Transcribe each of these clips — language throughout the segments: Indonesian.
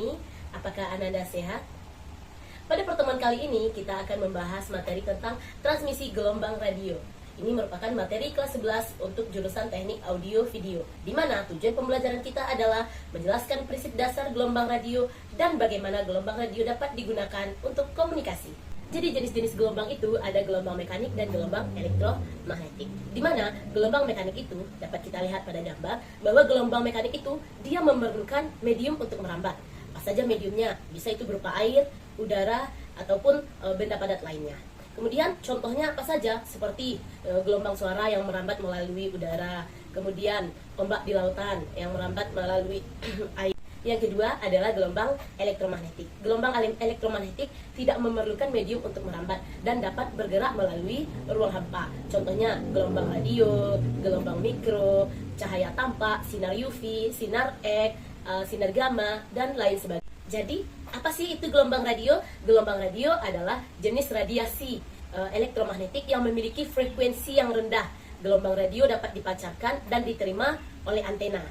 ini. Apakah Ananda sehat? Pada pertemuan kali ini kita akan membahas materi tentang transmisi gelombang radio. Ini merupakan materi kelas 11 untuk jurusan teknik audio video, di mana tujuan pembelajaran kita adalah menjelaskan prinsip dasar gelombang radio dan bagaimana gelombang radio dapat digunakan untuk komunikasi. Jadi jenis-jenis gelombang itu ada gelombang mekanik dan gelombang elektromagnetik. Di mana gelombang mekanik itu dapat kita lihat pada gambar bahwa gelombang mekanik itu dia memerlukan medium untuk merambat. Apa saja mediumnya? Bisa itu berupa air, udara, ataupun benda padat lainnya. Kemudian contohnya apa saja? Seperti gelombang suara yang merambat melalui udara, kemudian ombak di lautan yang merambat melalui air. Yang kedua adalah gelombang elektromagnetik. Gelombang elektromagnetik tidak memerlukan medium untuk merambat dan dapat bergerak melalui ruang hampa. Contohnya gelombang radio, gelombang mikro, cahaya tampak, sinar UV, sinar X, sinar gamma, dan lain sebagainya. Jadi, apa sih itu gelombang radio? Gelombang radio adalah jenis radiasi elektromagnetik yang memiliki frekuensi yang rendah. Gelombang radio dapat dipancarkan dan diterima oleh antena.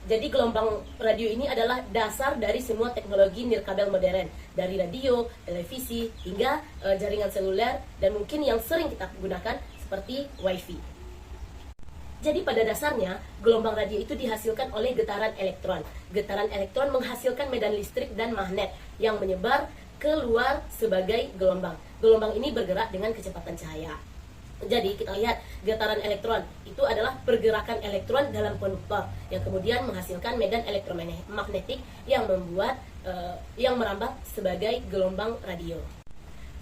Jadi gelombang radio ini adalah dasar dari semua teknologi nirkabel modern, dari radio, televisi, hingga jaringan seluler, dan mungkin yang sering kita gunakan seperti wifi. Jadi pada dasarnya, gelombang radio itu dihasilkan oleh getaran elektron. Getaran elektron menghasilkan medan listrik dan magnet yang menyebar keluar sebagai gelombang. Gelombang ini bergerak dengan kecepatan cahaya. Jadi kita lihat getaran elektron itu adalah pergerakan elektron dalam konduktor yang kemudian menghasilkan medan elektromagnetik yang merambat sebagai gelombang radio.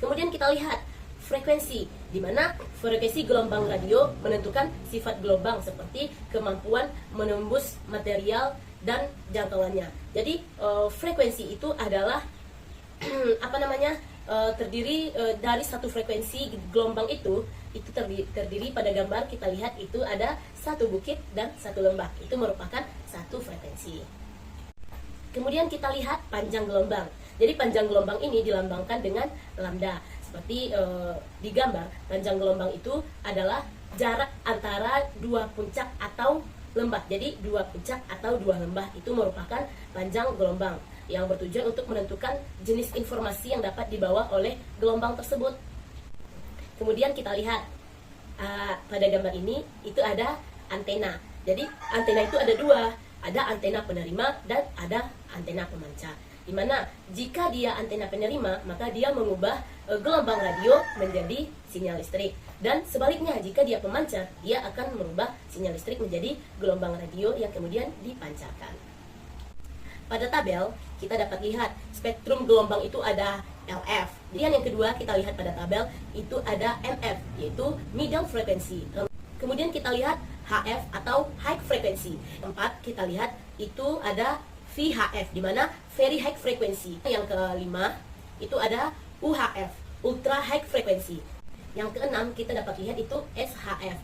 Kemudian kita lihat frekuensi, di mana frekuensi gelombang radio menentukan sifat gelombang seperti kemampuan menembus material dan jangkauannya. Jadi frekuensi itu adalah terdiri dari satu frekuensi gelombang itu terdiri pada gambar kita lihat itu ada satu bukit dan satu lembah. Itu merupakan satu frekuensi. Kemudian kita lihat panjang gelombang. Jadi panjang gelombang ini dilambangkan dengan lambda. Seperti di gambar, panjang gelombang itu adalah jarak antara dua puncak atau lembah. Jadi dua puncak atau dua lembah itu merupakan panjang gelombang yang bertujuan untuk menentukan jenis informasi yang dapat dibawa oleh gelombang tersebut. Kemudian kita lihat pada gambar ini itu ada antena. Jadi antena itu ada dua, ada antena penerima dan ada antena pemancar. Dimana jika dia antena penerima, maka dia mengubah gelombang radio menjadi sinyal listrik. Dan sebaliknya, jika dia pemancar, dia akan merubah sinyal listrik menjadi gelombang radio yang kemudian dipancarkan. Pada tabel, kita dapat lihat spektrum gelombang itu ada LF. Kemudian yang kedua, kita lihat pada tabel, itu ada MF, yaitu middle frequency. Kemudian kita lihat HF atau high frequency. Keempat, kita lihat itu ada VHF, di mana very high frequency. Yang kelima, itu ada UHF, ultra high frequency. Yang keenam, kita dapat lihat itu SHF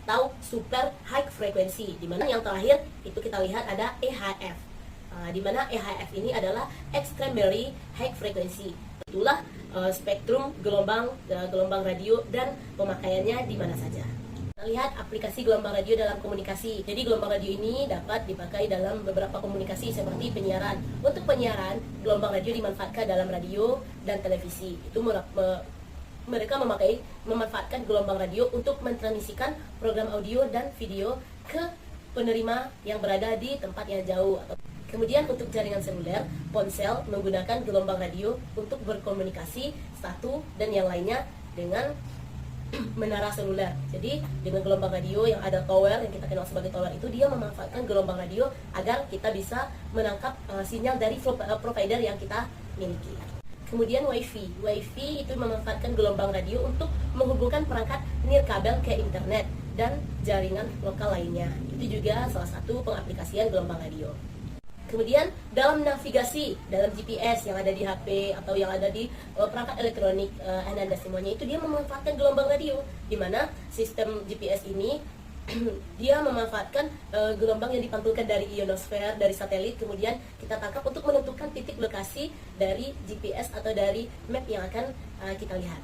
atau super high frequency. Di mana yang terakhir, itu kita lihat ada EHF. Di mana EHF ini adalah extremely high frequency. Itulah spektrum gelombang radio dan pemakaiannya di mana saja. Kita lihat aplikasi gelombang radio dalam komunikasi. Jadi gelombang radio ini dapat dipakai dalam beberapa komunikasi seperti penyiaran. Untuk penyiaran, gelombang radio dimanfaatkan dalam radio dan televisi. Itu mereka memanfaatkan gelombang radio untuk mentransmisikan program audio dan video ke penerima yang berada di tempat yang jauh. Kemudian untuk jaringan seluler, ponsel menggunakan gelombang radio untuk berkomunikasi satu dan yang lainnya dengan menara seluler. Jadi dengan gelombang radio yang ada tower yang kita kenal sebagai tower itu, dia memanfaatkan gelombang radio agar kita bisa menangkap sinyal dari provider yang kita miliki. Kemudian wifi itu memanfaatkan gelombang radio untuk menghubungkan perangkat nirkabel ke internet dan jaringan lokal lainnya. Itu juga salah satu pengaplikasian gelombang radio. Kemudian dalam navigasi, dalam GPS yang ada di HP atau yang ada di perangkat elektronik Ananda semuanya, itu dia memanfaatkan gelombang radio, di mana sistem GPS ini dia memanfaatkan gelombang yang dipantulkan dari ionosfer, dari satelit, kemudian kita tangkap untuk menentukan titik lokasi dari GPS atau dari map yang akan kita lihat.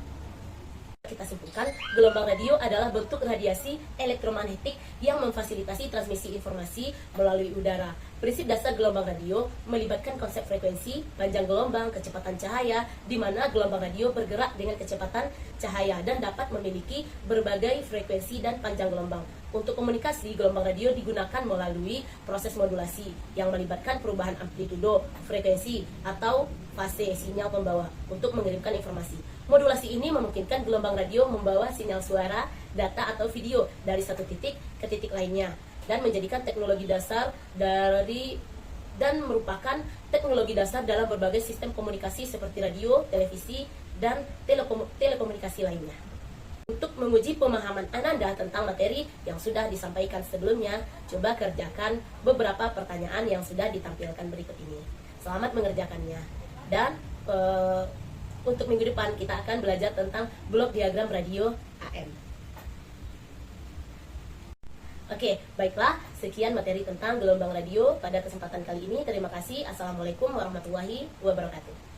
Kita simpulkan, gelombang radio adalah bentuk radiasi elektromagnetik yang memfasilitasi transmisi informasi melalui udara. Prinsip dasar gelombang radio melibatkan konsep frekuensi, panjang gelombang, kecepatan cahaya, di mana gelombang radio bergerak dengan kecepatan cahaya dan dapat memiliki berbagai frekuensi dan panjang gelombang. Untuk komunikasi, gelombang radio digunakan melalui proses modulasi yang melibatkan perubahan amplitudo, frekuensi, atau fase sinyal pembawa untuk mengirimkan informasi. Modulasi ini memungkinkan gelombang radio membawa sinyal suara, data, atau video dari satu titik ke titik lainnya dan menjadikan teknologi dasar merupakan teknologi dasar dalam berbagai sistem komunikasi seperti radio, televisi, dan telekomunikasi lainnya. Untuk menguji pemahaman Ananda tentang materi yang sudah disampaikan sebelumnya, coba kerjakan beberapa pertanyaan yang sudah ditampilkan berikut ini. Selamat mengerjakannya. Dan untuk minggu depan kita akan belajar tentang blok diagram radio AM. Oke, baiklah, sekian materi tentang gelombang radio pada kesempatan kali ini. Terima kasih. Assalamualaikum warahmatullahi wabarakatuh.